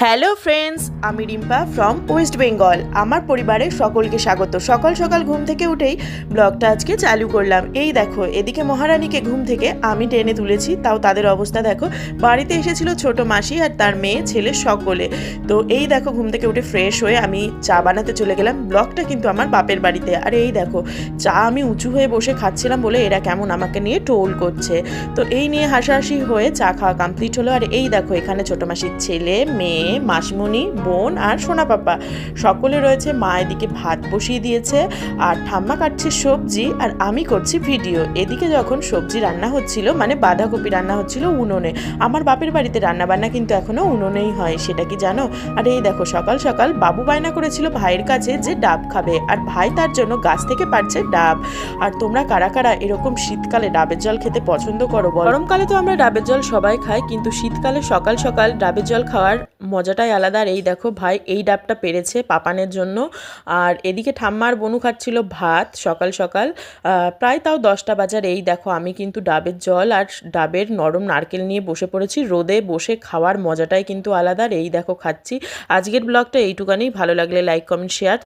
Hello friends, আমি Rimpa from West Bengal. আমার পরিবারের সকলকে স্বাগত। সকাল সকাল ঘুম থেকে উঠেই ব্লগটা আজকে চালু করলাম। এই দেখো, এদিকে মহারানীকে ঘুম থেকে আমি টেনে তুলেছি, তাও তাদের অবস্থা দেখো। বাড়িতে এসেছিল ছোট মাসি আর তার মেয়ে ছেলে সকলে। তো এই দেখো, ঘুম থেকে উঠে ফ্রেশ হয়ে আমি চা বানাতে চলে গেলাম। ব্লগটা কিন্তু আমার বাপের বাড়িতে। আর এই দেখো, চা আমি উঁচু হয়ে বসে খাচ্ছিলাম বলে এরা কেমন আমাকে নিয়ে টোল করছে। তো এই নিয়ে হাসাহাসি হয়ে চা খাওয়া কমপ্লিট হলো। আর এই দেখো, এখানে ছোট মাসির ছেলে, মেয়ে, মাসমণি, বোন আর সোনা পাপা সকলে রয়েছে। মা এদিকে ভাত বসিয়ে দিয়েছে আর ঠাম্মা কাটছে সবজি আর আমি করছি ভিডিও। এদিকে যখন সবজি রান্না হচ্ছিল, মানে বাঁধাকপি রান্না হচ্ছিল উনুনে। আমার বাপের বাড়িতে রান্না বান্না কিন্তু এখনো উনুনেই হয়, সেটা কি জানো? আর এই দেখো, সকাল সকাল বাবু বায়না করেছিল ভাইয়ের কাছে যে ডাব খাবে, আর ভাই তার জন্য গাছ থেকে পারছে ডাব। আর তোমরা কারা কারা এরকম শীতকালে ডাবের জল খেতে পছন্দ করো? গরমকালে তো আমরা ডাবের জল সবাই খাই, কিন্তু শীতকালে সকাল সকাল ডাবের জল খাওয়ার মজাটাই আলাদা। আর এই দেখো, ভাই এই ডাবটা পেরেছে পাপানের জন্য। আর এদিকে ঠাম্মার বনু খাচ্ছিল ভাত সকাল সকাল, প্রায় তাও 10টা বাজার। এই দেখো, আমি কিন্তু ডাবের জল আর ডাবের নরম নারকেল নিয়ে বসে পড়েছি। রোদে বসে খাওয়ার মজাটাই কিন্তু আলাদা। আর এই দেখো খাচ্ছি। আজকের ব্লগটা এইটুকানি। ভালো লাগলে লাইক, কমেন্ট, শেয়ার।